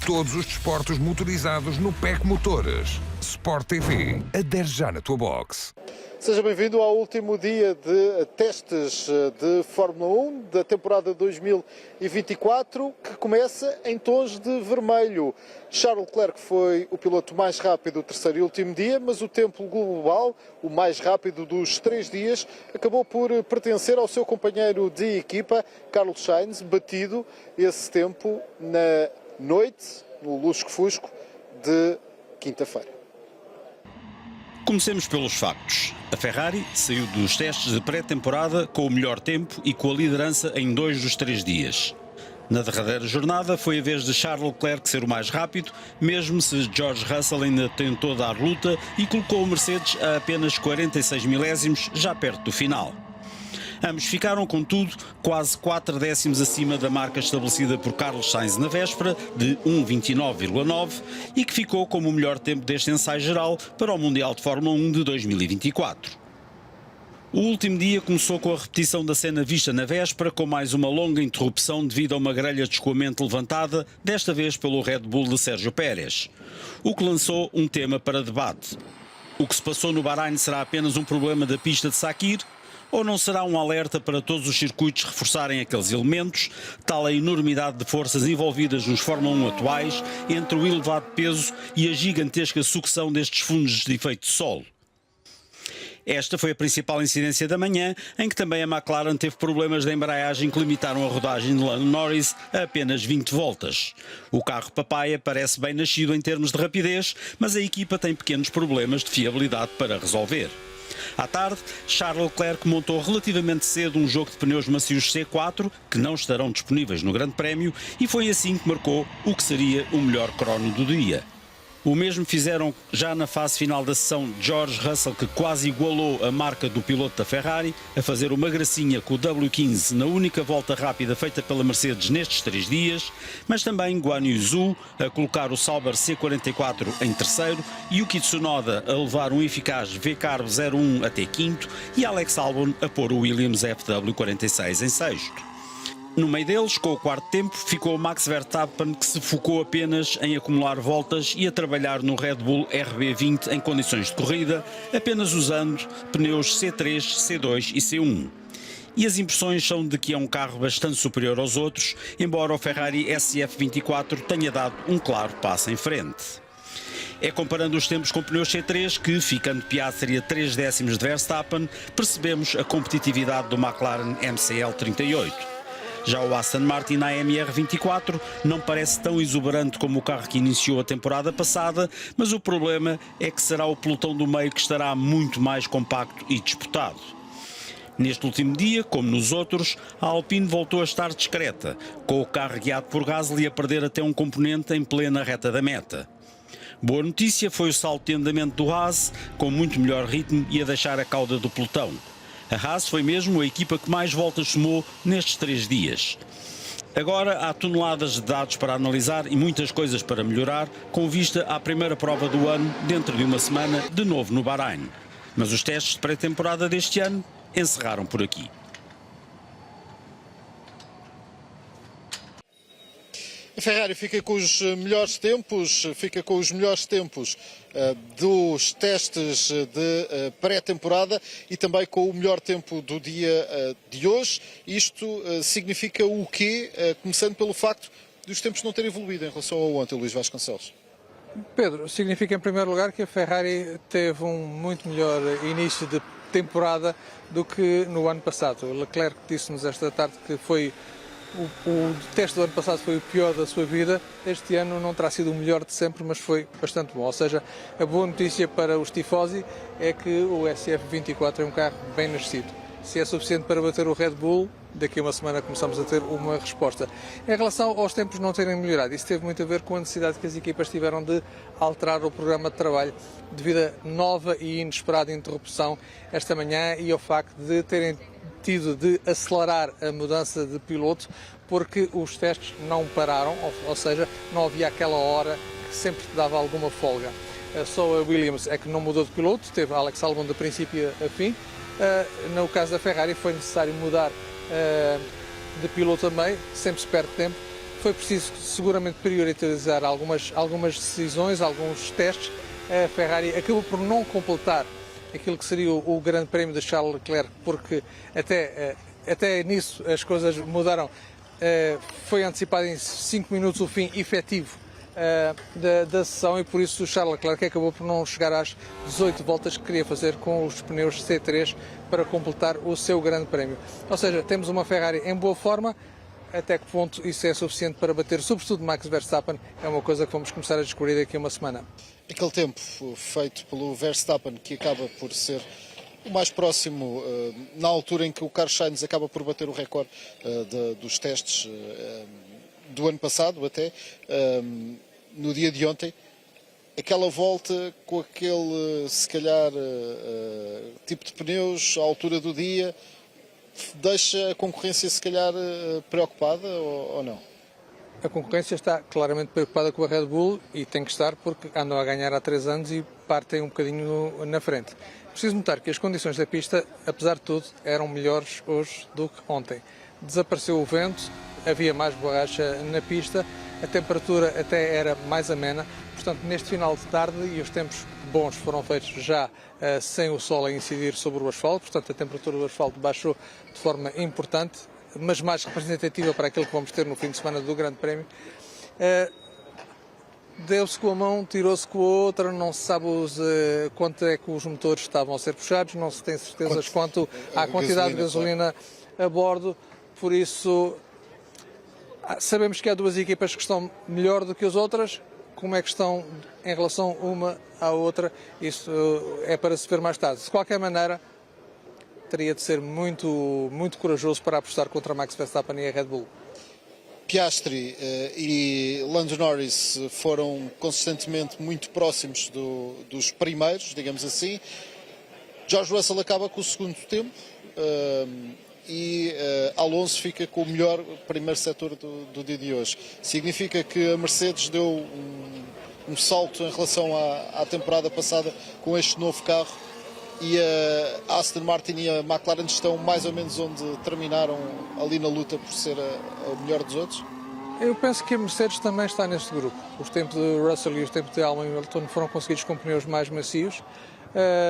todos os desportos motorizados no PEC Motores. Sport TV, adere já na tua box. Seja bem-vindo ao último dia de testes de Fórmula 1 da temporada 2024, que começa em tons de vermelho. Charles Leclerc foi o piloto mais rápido do terceiro e último dia, mas o tempo global, o mais rápido dos 3 dias, acabou por pertencer ao seu companheiro de equipa, Carlos Sainz, batido esse tempo na noite, no lusco-fusco de quinta-feira. Comecemos pelos factos. A Ferrari saiu dos testes de pré-temporada com o melhor tempo e com a liderança em 2 dos 3 dias. Na derradeira jornada foi a vez de Charles Leclerc ser o mais rápido, mesmo se George Russell ainda tentou dar luta e colocou o Mercedes a apenas 46 milésimos, já perto do final. Ambos ficaram, contudo, quase 4 décimos acima da marca estabelecida por Carlos Sainz na véspera, de 1:29,9, e que ficou como o melhor tempo deste ensaio geral para o Mundial de Fórmula 1 de 2024. O último dia começou com a repetição da cena vista na véspera, com mais uma longa interrupção devido a uma grelha de escoamento levantada, desta vez pelo Red Bull de Sérgio Pérez, o que lançou um tema para debate. O que se passou no Bahrein será apenas um problema da pista de Sakir? Ou não será um alerta para todos os circuitos reforçarem aqueles elementos, tal a enormidade de forças envolvidas nos Fórmula 1 atuais, entre o elevado peso e a gigantesca sucção destes fundos de efeito de solo? Esta foi a principal incidência da manhã, em que também a McLaren teve problemas de embreagem que limitaram a rodagem de Lando Norris a apenas 20 voltas. O carro papaya parece bem nascido em termos de rapidez, mas a equipa tem pequenos problemas de fiabilidade para resolver. À tarde, Charles Leclerc montou relativamente cedo um jogo de pneus macios C4, que não estarão disponíveis no Grande Prémio, e foi assim que marcou o que seria o melhor crono do dia. O mesmo fizeram já na fase final da sessão George Russell, que quase igualou a marca do piloto da Ferrari, a fazer uma gracinha com o W15 na única volta rápida feita pela Mercedes nestes 3 dias, mas também Guan Yu Zhou a colocar o Sauber C44 em terceiro e o Tsunoda a levar um eficaz VCarb 01 até quinto e Alex Albon a pôr o Williams FW46 em sexto. No meio deles, com o quarto tempo, ficou Max Verstappen, que se focou apenas em acumular voltas e a trabalhar no Red Bull RB20 em condições de corrida, apenas usando pneus C3, C2 e C1. E as impressões são de que é um carro bastante superior aos outros, embora o Ferrari SF24 tenha dado um claro passo em frente. É comparando os tempos com pneus C3 que, ficando Piastri a 3 décimos de Verstappen, percebemos a competitividade do McLaren MCL38. Já o Aston Martin AMR24 não parece tão exuberante como o carro que iniciou a temporada passada, mas o problema é que será o pelotão do meio que estará muito mais compacto e disputado. Neste último dia, como nos outros, a Alpine voltou a estar discreta, com o carro guiado por Gasly a perder até um componente em plena reta da meta. Boa notícia foi o salto de andamento do Haas, com muito melhor ritmo e a deixar a cauda do pelotão. A Haas foi mesmo a equipa que mais voltas somou nestes 3 dias. Agora há toneladas de dados para analisar e muitas coisas para melhorar, com vista à primeira prova do ano, dentro de uma semana, de novo no Bahrein. Mas os testes de pré-temporada deste ano encerraram por aqui. A Ferrari fica com os melhores tempos dos testes de pré-temporada e também com o melhor tempo do dia de hoje. Isto significa o quê? Começando pelo facto de os tempos não terem evoluído em relação ao ontem, Luís Vasconcelos. Pedro, significa em primeiro lugar que a Ferrari teve um muito melhor início de temporada do que no ano passado. O Leclerc disse-nos esta tarde que foi o teste do ano passado foi o pior da sua vida. Este ano não terá sido o melhor de sempre, mas foi bastante bom. Ou seja, a boa notícia para os tifosi é que o SF24 é um carro bem nascido. Se é suficiente para bater o Red Bull, daqui a uma semana começamos a ter uma resposta. Em relação aos tempos não terem melhorado, isso teve muito a ver com a necessidade que as equipas tiveram de alterar o programa de trabalho devido a nova e inesperada interrupção esta manhã e ao facto de terem tido de acelerar a mudança de piloto porque os testes não pararam, ou seja, não havia aquela hora que sempre dava alguma folga. Só a Williams é que não mudou de piloto, teve Alex Albon de princípio a fim. No caso da Ferrari foi necessário mudar de piloto também, sempre se perde tempo. foi preciso seguramente priorizar algumas decisões, alguns testes. A Ferrari acabou por não completar aquilo que seria o Grande Prémio de Charles Leclerc, porque até nisso as coisas mudaram. Foi antecipado em 5 minutos o fim efetivo da sessão, e por isso o Charles Leclerc acabou por não chegar às 18 voltas que queria fazer com os pneus C3 para completar o seu Grande Prémio. Ou seja, temos uma Ferrari em boa forma. Até que ponto isso é suficiente para bater, sobretudo Max Verstappen, é uma coisa que vamos começar a descobrir daqui a uma semana. Aquele tempo feito pelo Verstappen, que acaba por ser o mais próximo, na altura em que o Carlos Sainz acaba por bater o recorde dos testes do ano passado, até no dia de ontem, aquela volta com aquele, se calhar, tipo de pneus à altura do dia, deixa a concorrência, se calhar, preocupada ou não? A concorrência está claramente preocupada com a Red Bull, e tem que estar, porque andam a ganhar há 3 anos e partem um bocadinho na frente. Preciso notar que as condições da pista, apesar de tudo, eram melhores hoje do que ontem. Desapareceu o vento, havia mais borracha na pista, a temperatura até era mais amena. Portanto, neste final de tarde, e os tempos bons foram feitos já sem o sol a incidir sobre o asfalto, portanto a temperatura do asfalto baixou de forma importante, mas mais representativa para aquilo que vamos ter no fim de semana do Grande Prémio. Deu-se com a mão, tirou-se com a outra, não se sabe quanto é que os motores estavam a ser puxados, não se tem certezas quanto à quantidade de gasolina a bordo, por isso sabemos que há duas equipas que estão melhor do que as outras. Como é que estão em relação uma à outra, isso é para se ver mais tarde. De qualquer maneira, teria de ser muito corajoso para apostar contra Max Verstappen e a Red Bull. Piastri e Lando Norris foram consistentemente muito próximos dos primeiros, digamos assim. George Russell acaba com o segundo tempo e Alonso fica com o melhor primeiro setor do dia de hoje. Significa que a Mercedes deu um salto em relação à temporada passada com este novo carro, e a Aston Martin e a McLaren estão mais ou menos onde terminaram ali na luta por ser a melhor dos outros? Eu penso que a Mercedes também está neste grupo. Os tempos de Russell e os tempos de Hamilton foram conseguidos com pneus mais macios.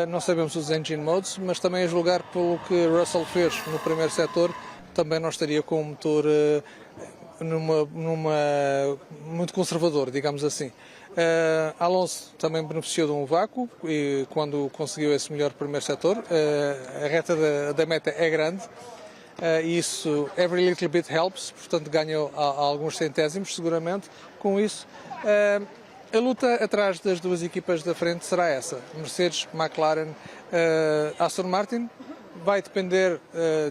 Não sabemos os engine modes, mas também a julgar pelo que Russell fez no primeiro setor, também não estaria com o motor muito conservador, digamos assim. Alonso também beneficiou de um vácuo e quando conseguiu esse melhor primeiro setor. A reta da meta é grande, e isso, every little bit helps, portanto ganhou alguns centésimos seguramente com isso. A luta atrás das duas equipas da frente será essa: Mercedes, McLaren, Aston Martin. Vai depender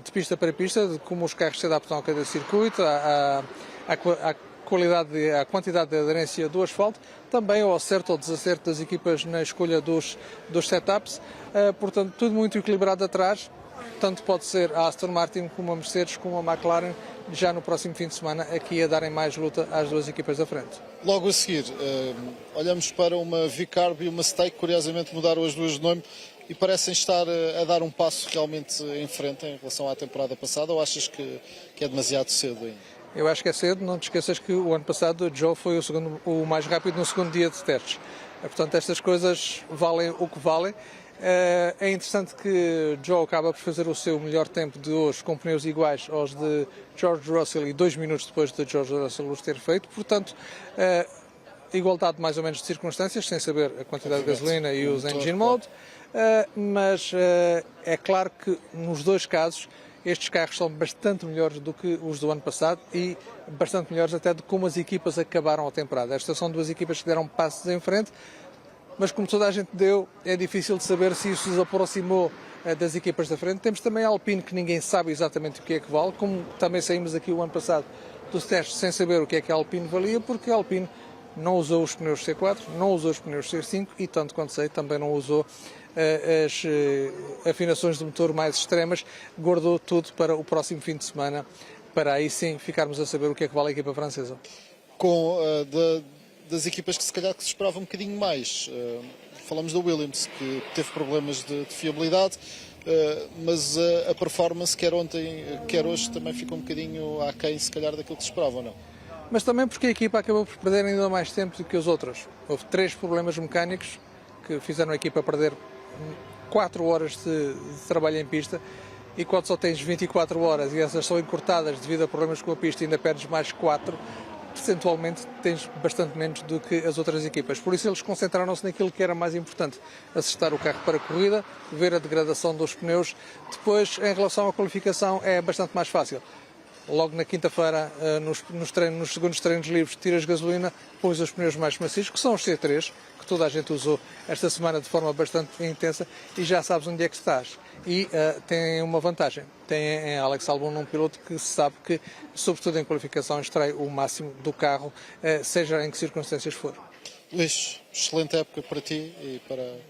de pista para pista, de como os carros se adaptam a cada circuito, à qualidade, à quantidade de aderência do asfalto, também ao acerto ou desacerto das equipas na escolha dos setups. Portanto, tudo muito equilibrado atrás. Tanto pode ser a Aston Martin como a Mercedes como a McLaren já no próximo fim de semana aqui a darem mais luta às duas equipas da frente. Logo a seguir, olhamos para uma V-Carb e uma Stake, curiosamente mudaram as duas de nome e parecem estar a dar um passo realmente em frente em relação à temporada passada, ou achas que é demasiado cedo ainda? Eu acho que é cedo. Não te esqueças que o ano passado o Joe foi o mais rápido no segundo dia de testes. Portanto, estas coisas valem o que valem. É interessante que Joe acaba por fazer o seu melhor tempo de hoje com pneus iguais aos de George Russell e 2 minutos depois de George Russell os ter feito. Portanto, igualdade mais ou menos de circunstâncias, sem saber a quantidade de gasolina e os engine mode. Mas é claro que nos dois casos estes carros são bastante melhores do que os do ano passado e bastante melhores até de como as equipas acabaram a temporada. Estas são duas equipas que deram passos em frente, mas como toda a gente deu, é difícil de saber se isso os aproximou das equipas da frente. Temos também a Alpine, que ninguém sabe exatamente o que é que vale, como também saímos aqui o ano passado dos testes sem saber o que é que a Alpine valia, porque a Alpine não usou os pneus C4, não usou os pneus C5 e, tanto quanto sei, também não usou as afinações de motor mais extremas. Guardou tudo para o próximo fim de semana, para aí sim ficarmos a saber o que é que vale a equipa francesa. Com das equipas que se calhar que se esperava um bocadinho mais, falamos da Williams, que teve problemas de fiabilidade, mas a performance quer ontem, quer hoje, também fica um bocadinho aquém se calhar daquilo que se esperava, ou não? mas também porque a equipa acabou por perder ainda mais tempo do que os outros. Houve 3 problemas mecânicos que fizeram a equipa perder 4 horas de trabalho em pista, e quando só tens 24 horas e essas são encurtadas devido a problemas com a pista e ainda perdes mais 4, percentualmente tens bastante menos do que as outras equipas. Por isso eles concentraram-se naquilo que era mais importante: acertar o carro para a corrida, ver a degradação dos pneus. Depois, em relação à qualificação, é bastante mais fácil. Logo na quinta-feira, nos segundos treinos livres, tiras gasolina, pões os pneus mais macios, que são os C3, que toda a gente usou esta semana de forma bastante intensa, e já sabes onde é que estás. E tem uma vantagem: tem em Alex Albon um piloto que sabe que, sobretudo em qualificação, extrai o máximo do carro, seja em que circunstâncias for. Luís, excelente época para ti e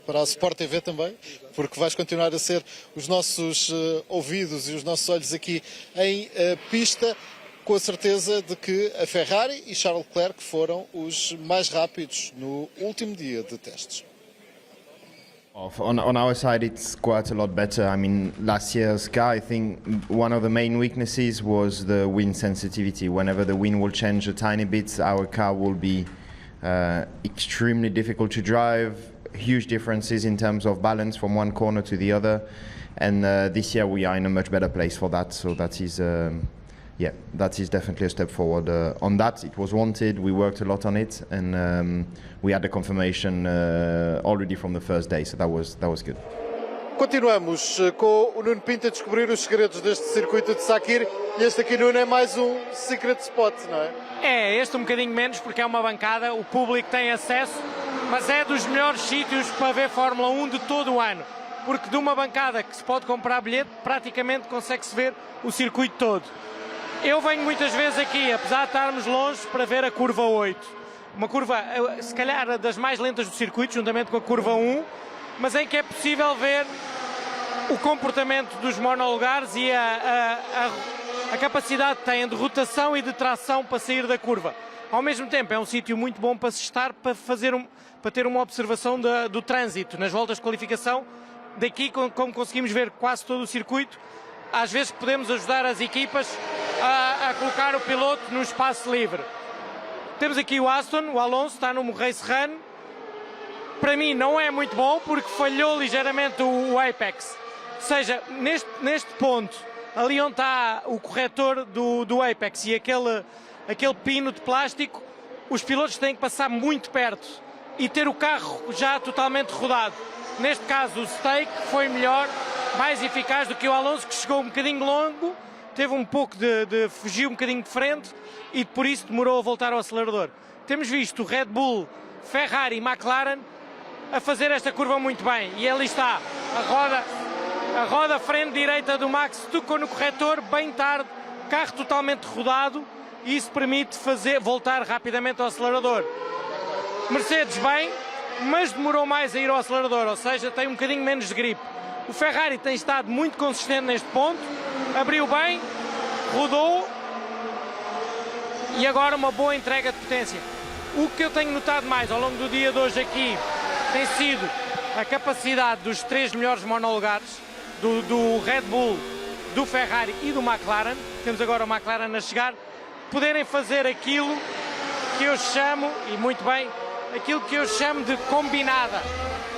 para a Sport TV também, porque vais continuar a ser os nossos ouvidos e os nossos olhos aqui em pista, com a certeza de que a Ferrari e Charles Leclerc foram os mais rápidos no último dia de testes. On our side, it's quite a lot better. I mean, last year's car, I think one of the main weaknesses was the wind sensitivity. Whenever the wind will change a tiny bit, our car will be extremely difficult to drive, huge differences in terms of balance from one corner to the other, and this year we are in a much better place for that, so that is definitely a step forward. On that, it was wanted, we worked a lot on it, and we had the confirmation already from the first day, so that was good. Continuamos com o Nuno Pinto a descobrir os segredos deste circuito de Sakir, e este aqui, Nuno, é mais um secret spot, não é? É, este um bocadinho menos, porque é uma bancada, o público tem acesso, mas é dos melhores sítios para ver Fórmula 1 de todo o ano, porque de uma bancada que se pode comprar bilhete, praticamente consegue-se ver o circuito todo. Eu venho muitas vezes aqui, apesar de estarmos longe, para ver a curva 8. Uma curva, se calhar, das mais lentas do circuito, juntamente com a curva 1, mas em que é possível ver o comportamento dos monolugares e a capacidade que têm de rotação e de tração para sair da curva. Ao mesmo tempo, é um sítio muito bom para se estar, para ter uma observação do trânsito nas voltas de qualificação. Daqui, como conseguimos ver quase todo o circuito, às vezes podemos ajudar as equipas a colocar o piloto no espaço livre. Temos aqui o Aston, o Alonso, está no Race Run. Para mim não é muito bom, porque falhou ligeiramente o Apex. Ou seja, neste ponto, ali onde está o corretor do Apex e aquele pino de plástico, os pilotos têm que passar muito perto e ter o carro já totalmente rodado. Neste caso, o Stake foi melhor, mais eficaz do que o Alonso, que chegou um bocadinho longo, teve um pouco fugiu um bocadinho de frente e por isso demorou a voltar ao acelerador. Temos visto o Red Bull, Ferrari e McLaren a fazer esta curva muito bem, e ali está, a roda frente direita do Max tocou no corretor bem tarde, carro totalmente rodado, e isso permite voltar rapidamente ao acelerador. Mercedes bem, mas demorou mais a ir ao acelerador, ou seja, tem um bocadinho menos de gripe. O Ferrari tem estado muito consistente neste ponto, abriu bem, rodou, e agora uma boa entrega de potência. O que eu tenho notado mais ao longo do dia de hoje aqui tem sido a capacidade dos 3 melhores monolugares, do Red Bull, do Ferrari e do McLaren. Temos agora o McLaren a chegar, poderem fazer aquilo que eu chamo, e muito bem, aquilo que eu chamo de combinada,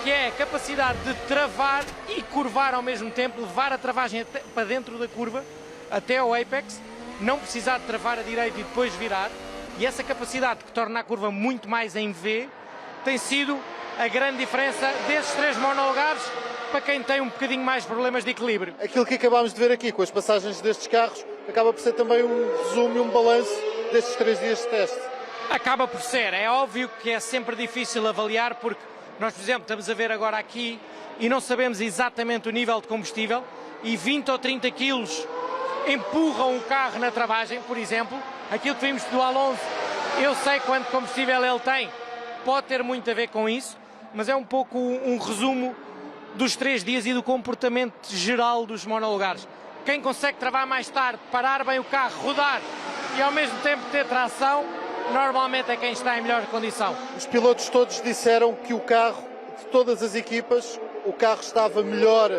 que é a capacidade de travar e curvar ao mesmo tempo, levar a travagem para dentro da curva, até ao Apex, não precisar de travar a direita e depois virar, e essa capacidade que torna a curva muito mais em V, tem sido a grande diferença desses 3 monolugares para quem tem um bocadinho mais problemas de equilíbrio. Aquilo que acabámos de ver aqui com as passagens destes carros acaba por ser também um resumo e um balanço destes 3 dias de teste. Acaba por ser. É óbvio que é sempre difícil avaliar, porque nós, por exemplo, estamos a ver agora aqui e não sabemos exatamente o nível de combustível, e 20 ou 30 quilos empurram o carro na travagem, por exemplo. Aquilo que vimos do Alonso, eu sei quanto combustível ele tem, pode ter muito a ver com isso, mas é um pouco um resumo dos 3 dias e do comportamento geral dos monolugares. Quem consegue travar mais tarde, parar bem o carro, rodar e ao mesmo tempo ter tração, normalmente é quem está em melhor condição. Os pilotos todos disseram que o carro, de todas as equipas, o carro estava melhor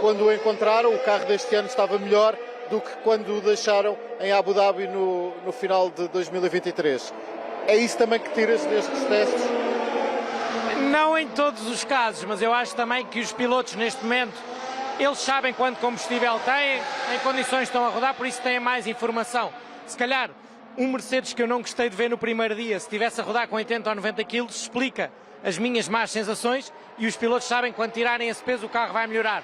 quando o encontraram, o carro deste ano estava melhor do que quando o deixaram em Abu Dhabi no final de 2023. É isso também que tiras destes testes? Não em todos os casos, mas eu acho também que os pilotos neste momento, eles sabem quanto combustível têm, em condições estão a rodar, por isso têm mais informação. Se calhar, um Mercedes que eu não gostei de ver no primeiro dia, se estivesse a rodar com 80 ou 90 kg, explica as minhas más sensações e os pilotos sabem que quando tirarem esse peso o carro vai melhorar.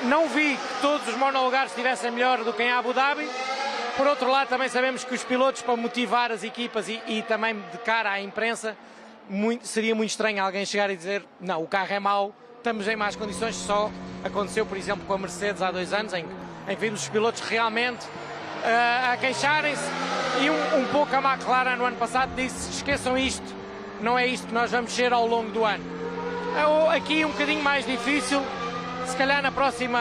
Não vi que todos os monolugares estivessem melhor do que em Abu Dhabi. Por outro lado, também sabemos que os pilotos, para motivar as equipas e também de cara à imprensa, seria muito estranho alguém chegar e dizer não, o carro é mau, estamos em más condições. Só aconteceu, por exemplo, com a Mercedes há 2 anos, em que vimos os pilotos realmente a queixarem-se, e um pouco a McLaren no ano passado disse, esqueçam isto, não é isto que nós vamos ser ao longo do ano. Aqui um bocadinho mais difícil, se calhar na próxima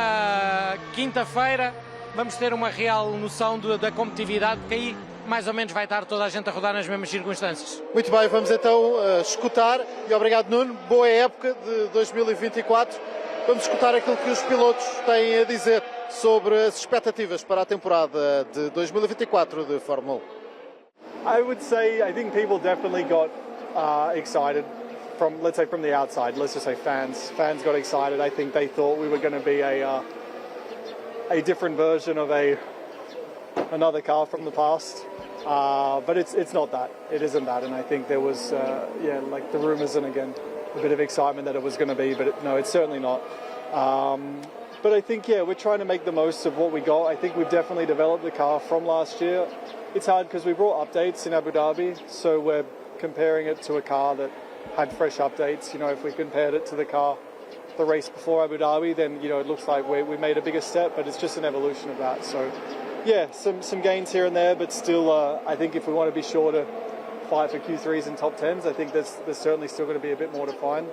quinta-feira vamos ter uma real noção da competitividade, porque aí mais ou menos vai estar toda a gente a rodar nas mesmas circunstâncias. Muito bem, vamos então escutar, e obrigado Nuno, boa época de 2024. Vamos escutar aquilo que os pilotos têm a dizer sobre as expectativas para a temporada de 2024 de Fórmula 1. I would say I think people definitely got excited from, let's say, from the outside. Let's just say fans got excited. I think they thought we were going to be a different version of another car from the past, but it's not that. It isn't that, and I think there was like the rumours and again a bit of excitement that it was going to be, but no, it's certainly not. But I think we're trying to make the most of what we got. I think we've definitely developed the car from last year. It's hard because we brought updates in Abu Dhabi, so we're comparing it to a car that had fresh updates. You know, if we compared it to the race before Abu Dhabi, then it looks like we made a bigger step, but it's just an evolution of that. So some gains here and there, but still I think if we want to be sure to fight for Q3s and top 10s, I think there's certainly still going to be a bit more to find.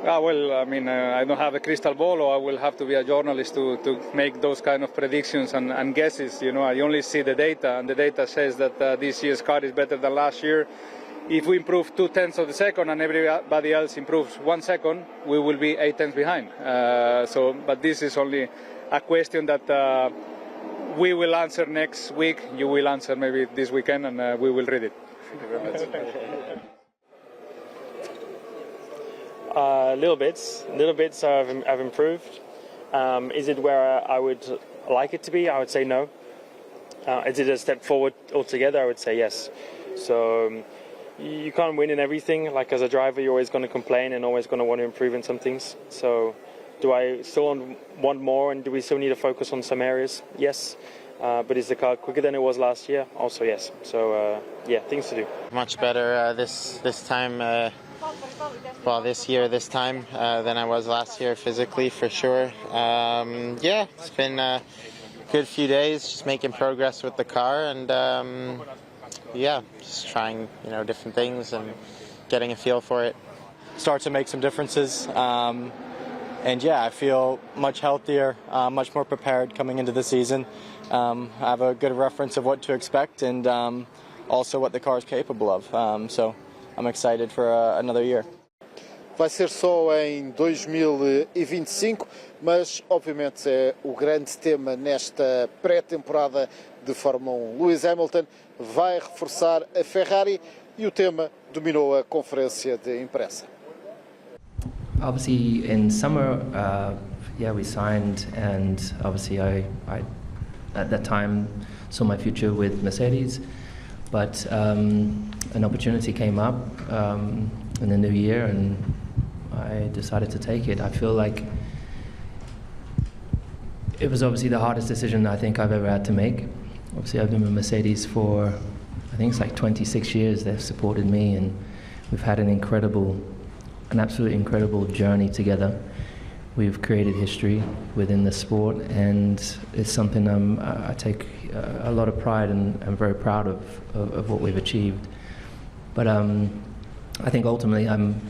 Well, I mean, I don't have a crystal ball, or I will have to be a journalist to make those kind of predictions and guesses. I only see the data, and the data says that this year's car is better than last year. If we improve 0.2 of the second and everybody else improves 1 second, we will be 8 tenths behind. But this is only a question that we will answer next week. You will answer maybe this weekend, and we will read it. Thank you very much. Little bits have improved. Is it where I would like it to be? I would say no. Is it a step forward altogether? I would say yes. So you can't win in everything. Like as a driver, you're always going to complain and always going to want to improve in some things. So do I still want more, and do we still need to focus on some areas? Yes. But is the car quicker than it was last year? Also yes. So things to do. Much better this time. This year, this time than I was last year physically, for sure. It's been a good few days, just making progress with the car, and just trying different things and getting a feel for it. Start to make some differences, and I feel much healthier, much more prepared coming into the season. I have a good reference of what to expect, and also what the car is capable of. So I'm excited for another year. Vai ser só em 2025, mas obviamente é o grande tema nesta pré-temporada de Fórmula 1. Lewis Hamilton vai reforçar a Ferrari e o tema dominou a conferência de imprensa. Obviously in summer, we signed, and obviously I at that time saw my future with Mercedes, but an opportunity came up in the new year, and I decided to take it. I feel like it was obviously the hardest decision I think I've ever had to make. Obviously I've been with Mercedes for, I think it's like 26 years. They've supported me, and we've had an absolutely incredible journey together. We've created history within the sport, and it's something I take a lot of pride and I'm very proud of what we've achieved. But I think ultimately I'm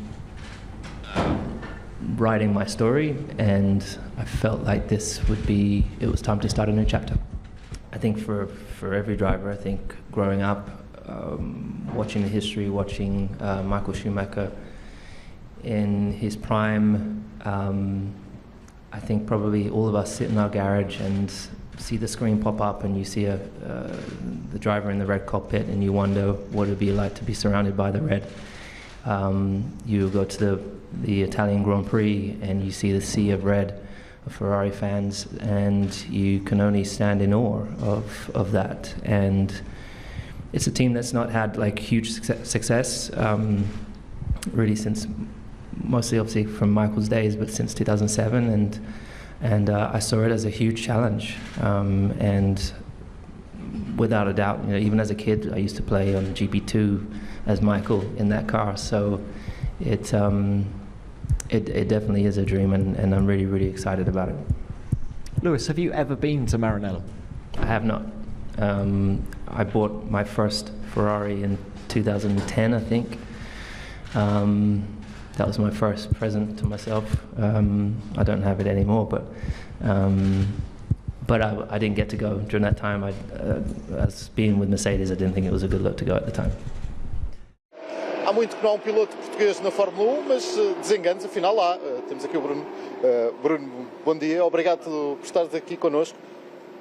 writing my story, and I felt like it was time to start a new chapter. I think for every driver, I think growing up, watching the history, watching Michael Schumacher in his prime, I think probably all of us sit in our garage and see the screen pop up and you see the driver in the red cockpit and you wonder what it would be like to be surrounded by the red. You go to the Italian Grand Prix and you see the sea of red of Ferrari fans, and you can only stand in awe of that. And it's a team that's not had like huge success really since, mostly obviously from Michael's days, but since 2007, and I saw it as a huge challenge, and without a doubt, you know, even as a kid I used to play on GP2 as Michael in that car, so it definitely is a dream, and I'm really, really excited about it. Lewis, have you ever been to Maranello? I have not. I bought my first Ferrari in 2010, I think. That was my first present to myself. I don't have it anymore, but I didn't get to go during that time. As being with Mercedes, I didn't think it was a good look to go at the time. Há muito que não há piloto português na Fórmula 1, mas desenganos afinal há. Temos aqui o Bruno. Bruno, bom dia, obrigado por estares aqui connosco.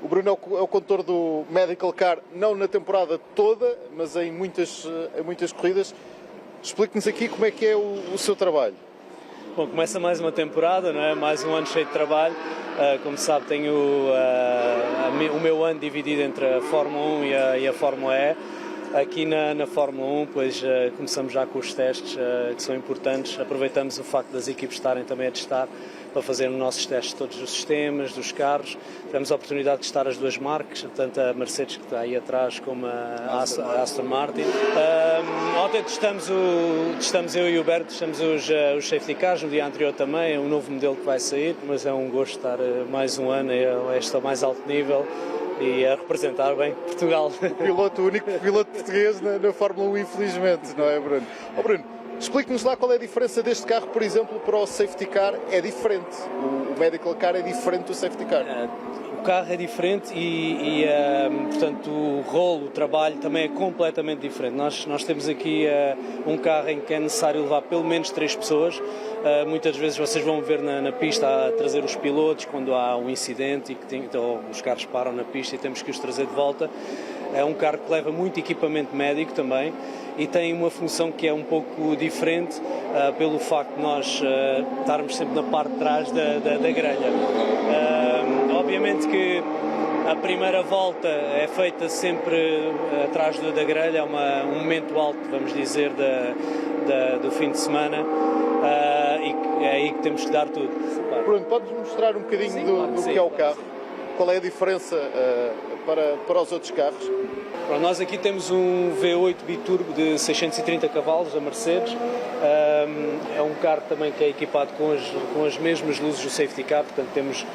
O Bruno é o condutor do Medical Car, não na temporada toda, mas em muitas corridas. Explique-nos aqui como é que é o seu trabalho. Bom, começa mais uma temporada, não é? Mais um ano cheio de trabalho. Como sabe, tenho o meu ano dividido entre a Fórmula 1 e a Fórmula E. Aqui na Fórmula 1, pois começamos já com os testes que são importantes. Aproveitamos o facto das equipes estarem também a testar para fazer os nossos testes de todos os sistemas, dos carros. Tivemos a oportunidade de testar as duas marcas, tanto a Mercedes, que está aí atrás, como a Aston Martin. Ontem testamos eu e o Berto, testamos os safety cars, no dia anterior também, é um novo modelo que vai sair, mas é um gosto estar mais um ano a este mais alto nível e a representar bem Portugal. O único piloto português na Fórmula 1, infelizmente, não é, Bruno? Oh, Bruno, explique-nos lá qual é a diferença deste carro, por exemplo, para o safety car. É diferente, o Medical Car é diferente do safety car. O carro é diferente e portanto, o rolo, o trabalho também é completamente diferente. Nós temos aqui um carro em que é necessário levar pelo menos 3 pessoas. Muitas vezes vocês vão ver na pista a trazer os pilotos quando há um incidente e então, os carros param na pista e temos que os trazer de volta. É um carro que leva muito equipamento médico também e tem uma função que é um pouco diferente pelo facto de nós estarmos sempre na parte de trás da grelha. Obviamente que a primeira volta é feita sempre atrás da grelha, é um momento alto, vamos dizer, do fim de semana, e é aí que temos que dar tudo. Bruno, podes mostrar um bocadinho do que é o carro? Qual é a diferença para os outros carros? Nós aqui temos um V8 biturbo de 630 cavalos da Mercedes. É um carro também que é equipado com as mesmas luzes do safety car, portanto temos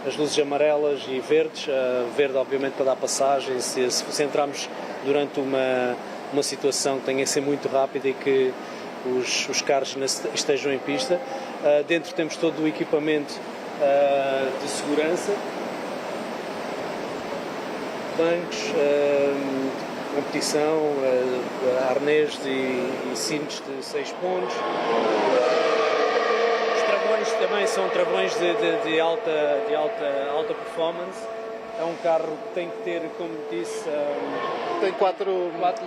as luzes amarelas e verdes, verde obviamente para dar passagem, se entrarmos durante uma situação que tenha que ser muito rápida e que os carros estejam em pista. Dentro temos todo o equipamento de segurança, bancos, competição, arnês e cintos de 6 pontos. Os travões também são travões de alta performance. É um carro que tem que ter, como disse, tem 4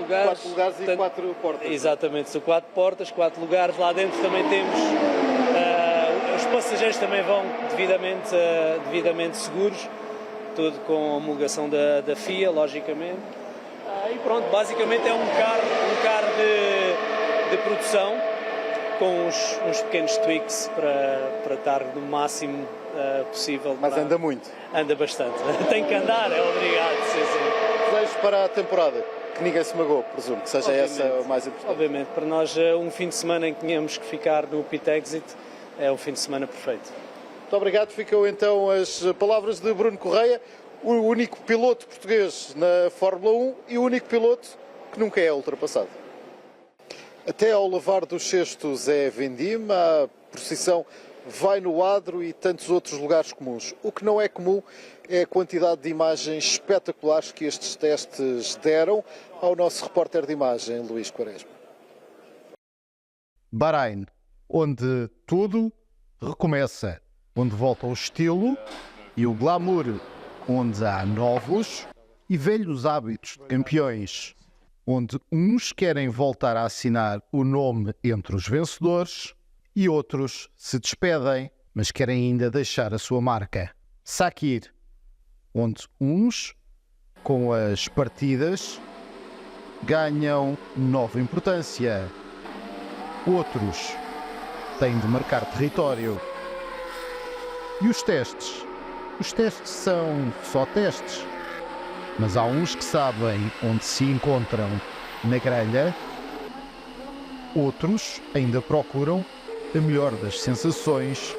lugares e 4 portas. Exatamente, são 4 portas, 4 lugares. Lá dentro também temos, os passageiros também vão devidamente seguros, tudo com a homologação da FIA, logicamente. E pronto, basicamente é um carro de produção, com uns pequenos tweaks para estar no máximo possível. Mas anda muito. Anda bastante. Tem que andar, é obrigado. Desejos para a temporada, que ninguém se magoou, presumo, que seja essa a mais importante. Obviamente, para nós um fim de semana em que tínhamos que ficar no pit exit é um fim de semana perfeito. Muito obrigado, ficam então as palavras de Bruno Correia, o único piloto português na Fórmula 1 e o único piloto que nunca é ultrapassado. Até ao lavar dos cestos é Vindima, a procissão vai no Adro e tantos outros lugares comuns. O que não é comum é a quantidade de imagens espetaculares que estes testes deram ao nosso repórter de imagem, Luís Quaresma. Bahrein, onde tudo recomeça, onde volta o estilo e o glamour onde há novos e velhos hábitos de campeões, onde uns querem voltar a assinar o nome entre os vencedores e outros se despedem, mas querem ainda deixar a sua marca. Sakir, onde uns, com as partidas, ganham nova importância. Outros têm de marcar território. E os testes? Os testes são só testes. Mas há uns que sabem onde se encontram na grelha, outros ainda procuram a melhor das sensações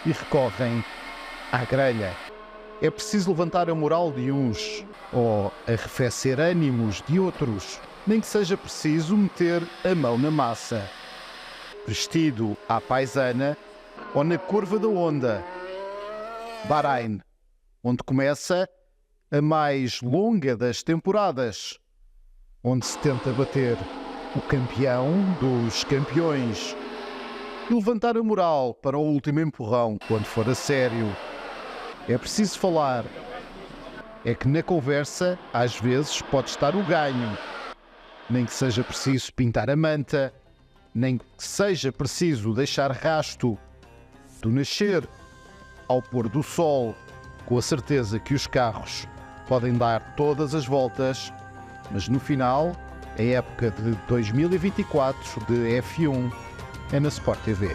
e recorrem à grelha. É preciso levantar a moral de uns ou arrefecer ânimos de outros, nem que seja preciso meter a mão na massa. Vestido à paisana ou na curva da onda. Bahrein, onde começa a mais longa das temporadas, onde se tenta bater o campeão dos campeões e levantar a moral para o último empurrão quando for a sério. É preciso falar. É que na conversa, às vezes, pode estar o ganho. Nem que seja preciso pintar a manta, nem que seja preciso deixar rasto do nascer ao pôr do sol, com a certeza que os carros podem dar todas as voltas, mas no final, a época de 2024 de F1 é na Sport TV.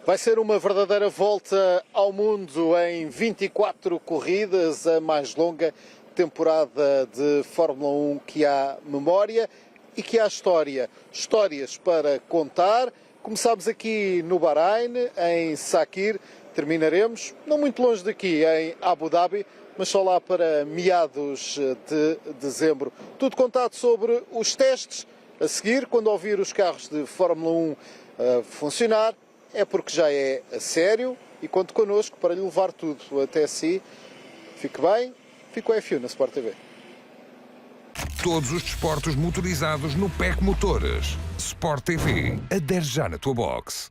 Vai ser uma verdadeira volta ao mundo em 24 corridas, a mais longa temporada de Fórmula 1 que há memória e que há história. Histórias para contar. Começámos aqui no Bahrein, em Sakir, terminaremos não muito longe daqui, em Abu Dhabi, mas só lá para meados de dezembro. Tudo contado sobre os testes. A seguir, quando ouvir os carros de Fórmula 1 funcionar, é porque já é a sério e conto connosco para lhe levar tudo até si. Fique bem, fique com a F1 na Sport TV. Todos os desportos motorizados no PEC Motores. Sport TV. Adere já na tua box.